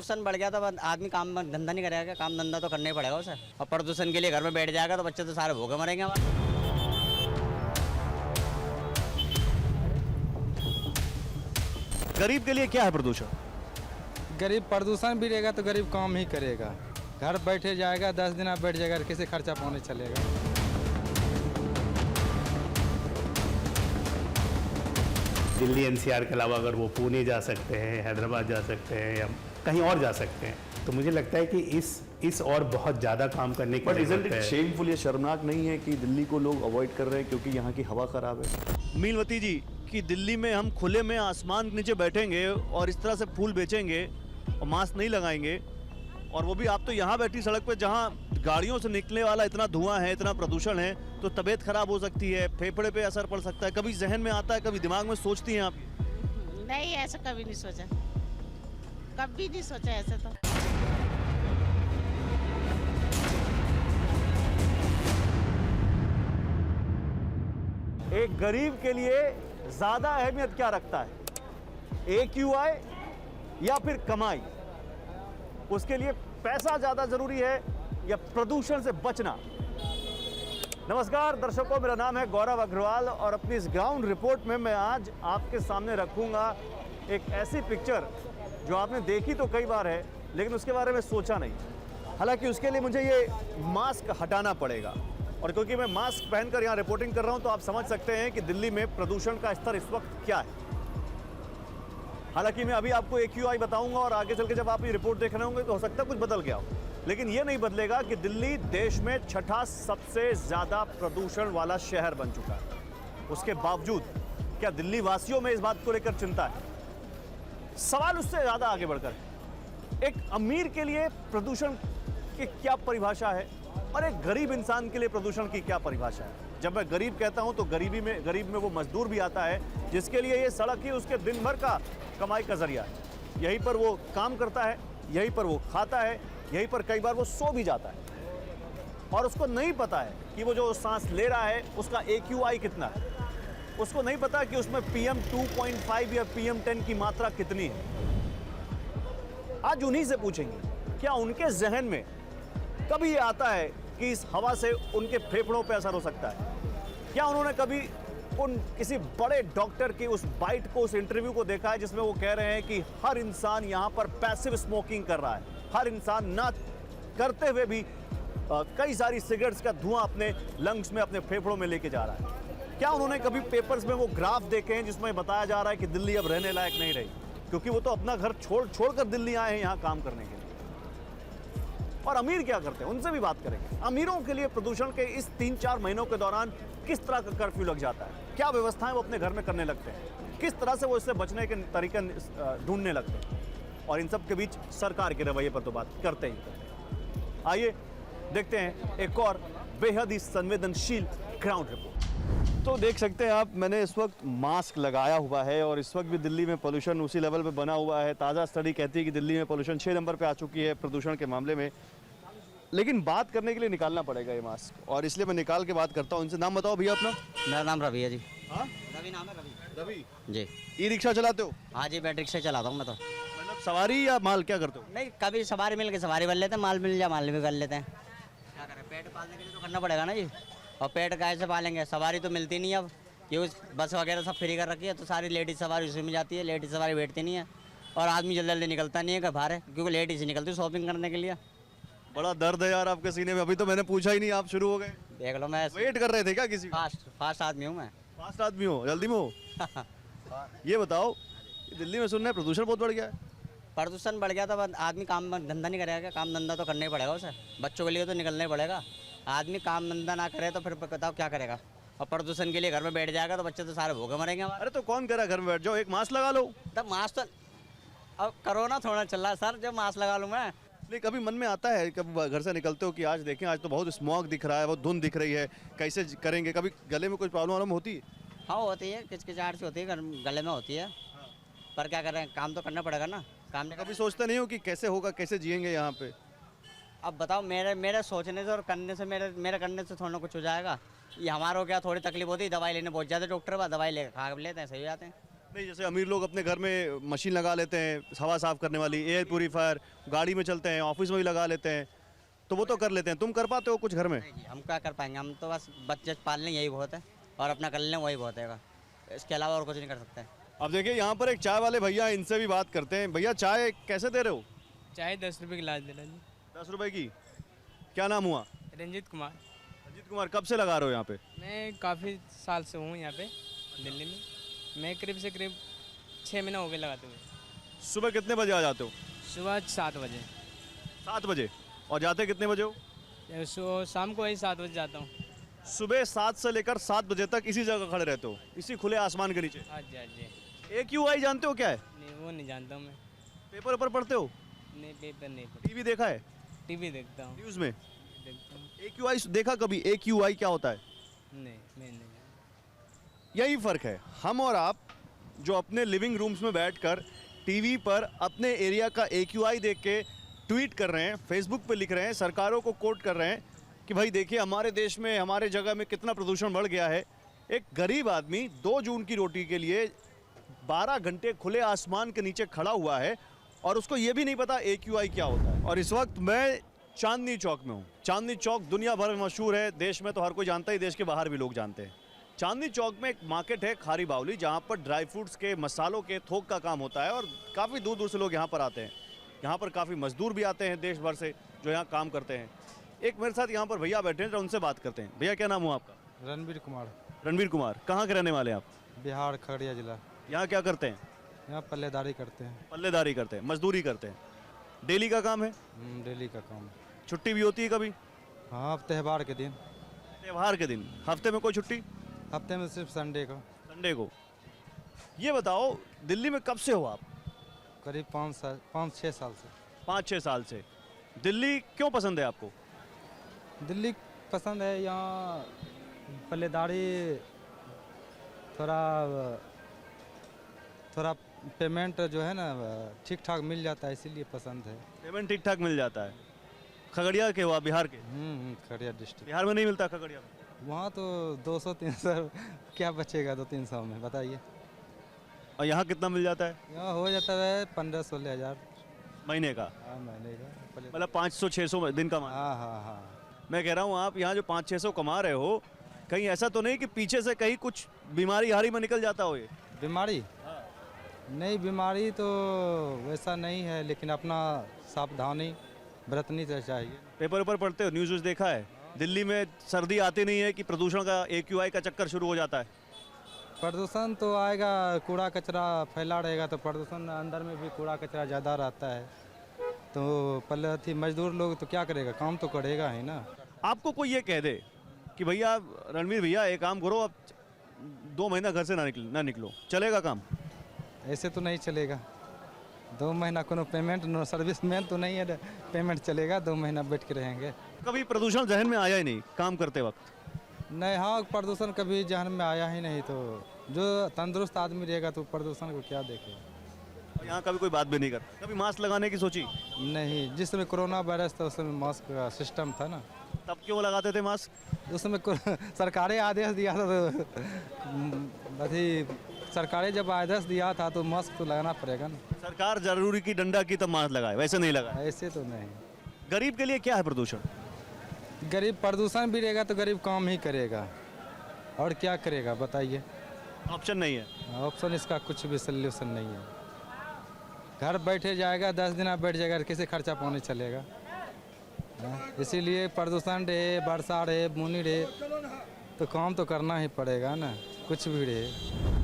प्रदूषण बढ़ गया तो आदमी काम धंधा नहीं करेगा, काम धंधा तो करना ही पड़ेगा उसे। और प्रदूषण के लिए घर में बैठ जाएगा तो बच्चे तो सारे भूखे मरेंगे हमारे। गरीब के लिए क्या है प्रदूषण? गरीब प्रदूषण भी रहेगा तो गरीब काम ही करेगा, घर बैठे जाएगा, 10 दिन आप बैठ जाएगा, कैसे खर्चा पानी चलेगा। दिल्ली एनसीआर के अलावा अगर वो पुणे जा सकते हैं, हैदराबाद जा सकते हैं या कहीं और जा सकते हैं, तो मुझे लगता है कि इस और बहुत ज़्यादा काम करने की ज़रूरत है। शेमफुल या शर्मनाक नहीं है कि दिल्ली को लोग अवॉइड कर रहे हैं क्योंकि यहाँ की हवा खराब है? मीनवती जी कि दिल्ली में हम खुले में आसमान के नीचे बैठेंगे और इस तरह से फूल बेचेंगे और मास्क नहीं लगाएंगे, और वो भी आप तो यहाँ बैठी सड़क पे जहाँ गाड़ियों से निकलने वाला इतना धुआं है, इतना प्रदूषण है, तो तबीयत खराब हो सकती है, फेफड़े पे असर पड़ सकता है। कभी जहन में आता है, कभी दिमाग में सोचती हैं आप? नहीं, ऐसा कभी नहीं सोचा, कभी नहीं सोचा ऐसे तो। एक गरीब के लिए ज्यादा अहमियत क्या रखता है, AQI या फिर कमाई? उसके लिए पैसा ज्यादा जरूरी है या प्रदूषण से बचना? नमस्कार दर्शकों, मेरा नाम है गौरव अग्रवाल और अपनी इस ग्राउंड रिपोर्ट में मैं आज आपके सामने रखूंगा एक ऐसी पिक्चर जो आपने देखी तो कई बार है, लेकिन उसके बारे में सोचा नहीं। हालांकि उसके लिए मुझे ये मास्क हटाना पड़ेगा, और क्योंकि मैं मास्क पहनकर यहाँ रिपोर्टिंग कर रहा हूँ तो आप समझ सकते हैं कि दिल्ली में प्रदूषण का स्तर इस वक्त क्या है। हालांकि मैं अभी आपको AQI बताऊंगा और आगे चल के जब आप ये रिपोर्ट देख रहे होंगे तो हो सकता है कुछ बदल गया हो, लेकिन ये नहीं बदलेगा कि दिल्ली देश में 6ठा सबसे ज़्यादा प्रदूषण वाला शहर बन चुका है। उसके बावजूद क्या दिल्ली वासियों में इस बात को लेकर चिंता है? सवाल उससे ज़्यादा आगे बढ़कर, एक अमीर के लिए प्रदूषण की क्या परिभाषा है और एक गरीब इंसान के लिए प्रदूषण की क्या परिभाषा है? जब मैं गरीब कहता हूं तो गरीब में वो मजदूर भी आता है जिसके लिए ये सड़क ही उसके दिन भर का कमाई का जरिया है। यहीं पर वो काम करता है, यहीं पर वो खाता है, यहीं पर कई बार वो सो भी जाता है, और उसको नहीं पता है कि वो जो सांस ले रहा है उसका AQI कितना है। उसको नहीं पता कि उसमें PM 2.5 या PM 10 की मात्रा कितनी है। आज उन्हीं से पूछेंगे, क्या उनके जहन में कभी ये आता है कि इस हवा से उनके फेफड़ों पे असर हो सकता है? क्या उन्होंने कभी किसी बड़े डॉक्टर की उस बाइट को, उस इंटरव्यू को देखा है जिसमें वो कह रहे हैं कि हर इंसान यहाँ पर पैसिव स्मोकिंग कर रहा है, हर इंसान ना करते हुए भी कई सारी सिगरेट्स का धुआं अपने लंग्स में, अपने फेफड़ों में लेके जा रहा है? क्या उन्होंने कभी पेपर्स में वो ग्राफ देखे हैं जिसमें बताया जा रहा है कि दिल्ली अब रहने लायक नहीं रही, क्योंकि वो तो अपना घर छोड़कर दिल्ली आए हैं यहाँ काम करने के लिए? और अमीर क्या करते हैं, उनसे भी बात करेंगे। अमीरों के लिए प्रदूषण के इस 3-4 महीनों के दौरान किस तरह का कर्फ्यू लग जाता है, क्या व्यवस्थाएं वो अपने घर में करने लगते हैं, किस तरह से वो इससे बचने के तरीके ढूंढने लगते हैं, और इन सब के बीच सरकार के रवैये पर तो बात करते ही करते हैं। आइए देखते हैं एक और बेहद ही संवेदनशील ग्राउंड रिपोर्ट। तो देख सकते हैं आप, मैंने इस वक्त मास्क लगाया हुआ है और इस वक्त भी दिल्ली में पोल्यूशन उसी लेवल पे बना हुआ है। ताज़ा स्टडी कहती है कि दिल्ली में पोल्यूशन 6 नंबर पे आ चुकी है प्रदूषण के मामले में, लेकिन बात करने के लिए निकालना पड़ेगा ये मास्क, और इसलिए मैं निकाल के बात करता हूँ। इनसे नाम बताओ भैया अपना। मेरा नाम रवि है जी। हाँ, रवि नाम है, रवि जी। ई-रिक्शा चलाते हो? हाँ जी, बैटरी रिक्शा चलाता हूँ मैं तो। मतलब सवारी या माल, क्या करते हो? नहीं, कभी सवारी मिल के सवारी कर लेते हैं, माल मिल जाए माल भी कर लेते हैं। क्या करें, पेट पालने के लिए तो करना पड़ेगा ना जी, और पेट कैसे पालेंगे? सवारी तो मिलती नहीं अब, क्योंकि बस वगैरह सब फ्री कर रखी है, तो सारी लेडीज सवारी उसी में जाती है, लेडीज सवारी बैठती नहीं है, और आदमी जल्दी जल्दी निकलता नहीं है घर बाहर, क्योंकि लेडीज ही निकलती है शॉपिंग करने के लिए। बड़ा दर्द है यार आपके सीने में, अभी तो मैंने पूछा ही नहीं, आप शुरू हो गए। देख लो, मैं वेट कर रहे थे क्या किसी? फास्ट आदमी हूँ मैं। फास्ट आदमी हो, जल्दी में हो। ये बताओ, दिल्ली में सुन रहे हैं प्रदूषण बहुत बढ़ गया है। प्रदूषण बढ़ गया तो आदमी काम धंधा नहीं करेगा, काम धंधा तो करना ही पड़ेगा उसे, बच्चों के लिए तो निकलना ही पड़ेगा। आदमी काम धंधा ना करे तो फिर बताओ क्या करेगा? और प्रदूषण के लिए घर में बैठ जाएगा तो बच्चे तो सारे भूखे मरेंगे हमारे। अरे तो कौन कह रहा है घर में बैठ जाओ, एक मास्क लगा लो। तब मास्क तो अब कोरोना थोड़ा चल रहा है सर, जब मास्क लगा लूँ मैं। नहीं, कभी मन में आता है, कभी घर से निकलते हो कि आज देखें, आज तो बहुत स्मॉग दिख रहा है, बहुत धुंध दिख रही है, कैसे करेंगे? कभी गले में कोई प्रॉब्लम होती है? हाँ होती है, किचकिचाहट सी होती है, गले में होती है, पर क्या करें, काम तो करना पड़ेगा ना। काम नहीं कभी सोचते नहीं हो कि कैसे होगा, कैसे जिएंगे यहाँ पे? अब बताओ, मेरे सोचने से और करने से, मेरे करने से थोड़ा कुछ हो जाएगा? ये हमारा क्या थोड़ी तकलीफ होती है, दवाई लेने पहुँच जाते डॉक्टर पर, दवाई ले खा लेते हैं, सही हो जाते हैं। नहीं, जैसे अमीर लोग अपने घर में मशीन लगा लेते हैं हवा साफ करने वाली, एयर प्यूरीफायर, गाड़ी में चलते हैं, ऑफिस में भी लगा लेते हैं, तो वो तो कर लेते हैं। तुम कर पाते हो कुछ घर में? नहीं जी, हम क्या कर पाएंगे, हम तो बस बच्चे पाल लें यही बहुत है, और अपना कर लें वही बहुत है, इसके अलावा और कुछ नहीं कर सकते। अब देखिए यहाँ पर एक चाय वाले भैया, इनसे भी बात करते हैं। भैया चाय कैसे दे रहे हो? चाय 10 रुपये गिलास दे रहा जी। 10 रुपए की। क्या नाम हुआ? रंजीत कुमार। अजीत कुमार, कब से लगा रहे हो यहाँ पे? मैं काफ़ी साल से हूँ यहाँ पे दिल्ली में। मैं करीब 6 महीना हो गए लगाते हुए। सुबह कितने बजे आ जाते हो? सुबह 7 बजे। 7 बजे। और जाते कितने बजे हो? शाम को वही 7 बजे जाता हूँ। सुबह 7 से लेकर 7 बजे तक इसी जगह खड़े रहते हो, इसी खुले आसमान के नीचे? हाँ जी, हाँ जी। AQI जानते हो क्या है? नहीं, वो नहीं जानता हूँ मैं। पेपर ऊपर पढ़ते हो? नहीं, पेपर नहीं पढ़ता। टीवी देखा है? टीवी देखता हूँ। न्यूज़ में? देखता हूँ। AQI देखा कभी? AQI क्या होता है? नहीं, मैं नहीं जानता। यही फ़र्क है, हम और आप जो अपने लिविंग रूम्स में बैठकर टीवी पर अपने एरिया का AQI देख के ट्वीट कर रहे हैं, फेसबुक पे लिख रहे हैं, सरकारों को कोट कर रहे हैं कि भाई देखिए हमारे देश में, हमारे जगह में कितना प्रदूषण बढ़ गया है। एक गरीब आदमी 2 जून की रोटी के लिए 12 घंटे खुले आसमान के नीचे खड़ा हुआ है और उसको ये भी नहीं पता AQI क्या होता है। और इस वक्त मैं चांदनी चौक में हूँ। चांदनी चौक दुनिया भर में मशहूर है, देश में तो हर कोई जानता ही, देश के बाहर भी लोग जानते हैं। चांदनी चौक में एक मार्केट है खारी बावली, जहाँ पर ड्राई फ्रूट्स के, मसालों के थोक का काम होता है और काफ़ी दूर दूर से लोग यहाँ पर आते हैं। यहाँ पर काफ़ी मजदूर भी आते हैं देश भर से जो यहाँ काम करते हैं। एक मेरे साथ यहाँ पर भैया बैठे हैं, तो उनसे बात करते हैं। भैया क्या नाम हुआ आपका? रणबीर कुमार। रणबीर कुमार, कहाँ के रहने वाले हैं आप? बिहार खगड़िया जिला। यहाँ क्या करते हैं? यहाँ पल्लेदारी करते हैं। पल्लेदारी करते हैं, मजदूरी करते हैं। डेली का काम है? डेली का काम। छुट्टी भी होती है कभी? हाँ, त्यौहार के दिन। त्यौहार के दिन? हफ्ते में कोई छुट्टी? हफ्ते में सिर्फ संडे को। संडे को। ये बताओ, दिल्ली में कब से हो आप? करीब 5-6 साल से। 5-6 साल से। दिल्ली क्यों पसंद है आपको? दिल्ली पसंद है, यहाँ पल्लेदारी थोड़ा पेमेंट जो है ना ठीक ठाक मिल जाता है, इसीलिए पसंद है। पेमेंट ठीक ठाक मिल जाता है। खगड़िया के हो आप? बिहार के? खगड़िया डिस्ट्रिक्ट। बिहार में नहीं मिलता खगड़िया में? वहाँ तो 200-300 क्या बचेगा 200-300 में, बताइए। और यहाँ कितना मिल जाता है? यहाँ हो जाता है 15-16 हज़ार महीने का? हाँ, महीने का। मतलब 500-600 दिन का मान। हाँ हाँ हाँ। मैं कह रहा हूँ आप यहाँ जो 500-600 कमा रहे हो, कहीं ऐसा तो नहीं कि पीछे से कहीं कुछ बीमारी हारी में निकल जाता हो? ये बीमारी नहीं, बीमारी तो वैसा नहीं है, लेकिन अपना सावधानी बरतनी तो चाहिए। पेपर ऊपर पढ़ते हो, न्यूज़ व्यूज़ देखा है? दिल्ली में सर्दी आती नहीं है कि प्रदूषण का AQI का चक्कर शुरू हो जाता है? प्रदूषण तो आएगा, कूड़ा कचरा फैला रहेगा तो प्रदूषण, अंदर में भी कूड़ा कचरा ज़्यादा रहता है, तो पहले मजदूर लोग तो क्या करेगा, काम तो करेगा ही ना। आपको कोई ये कह दे कि भैया रणवीर भैया एक काम करो, अब 2 महीना घर से ना निकलो, चलेगा काम? ऐसे तो नहीं चलेगा। 2 महीना कोनो पेमेंट, नो सर्विस में तो नहीं है, पेमेंट चलेगा, 2 महीना बैठ के रहेंगे। कभी प्रदूषण जहन में आया ही नहीं काम करते वक्त? नहीं, हाँ, प्रदूषण कभी जहन में आया ही नहीं। तो जो तंदुरुस्त आदमी रहेगा तो प्रदूषण को क्या देखेगा। और यहाँ कभी कोई बात भी नहीं करता? कभी मास्क लगाने की सोची? नहीं, जिस समय कोरोना वायरस था उस समय मास्क का सिस्टम था ना, तब क्यों लगाते थे मास्क? उस समय सरकारें आदेश दिया था, तो अभी सरकारें जब आदेश दिया था तो मास्क तो लगाना पड़ेगा ना। सरकार जरूरी की डंडा की तब मास्क लगाए, वैसे नहीं लगाए। ऐसे तो नहीं। गरीब के लिए क्या है प्रदूषण? गरीब प्रदूषण भी रहेगा तो गरीब काम ही करेगा, और क्या करेगा बताइए। ऑप्शन नहीं है? ऑप्शन इसका कुछ भी सोल्यूशन नहीं है। घर बैठे जाएगा, 10 दिन बैठ जाएगा, किसी खर्चा पानी चलेगा। इसीलिए प्रदूषण रहे, वर्षा रहे, बुनी रहे, तो काम तो करना ही पड़ेगा ना, कुछ भी रहे।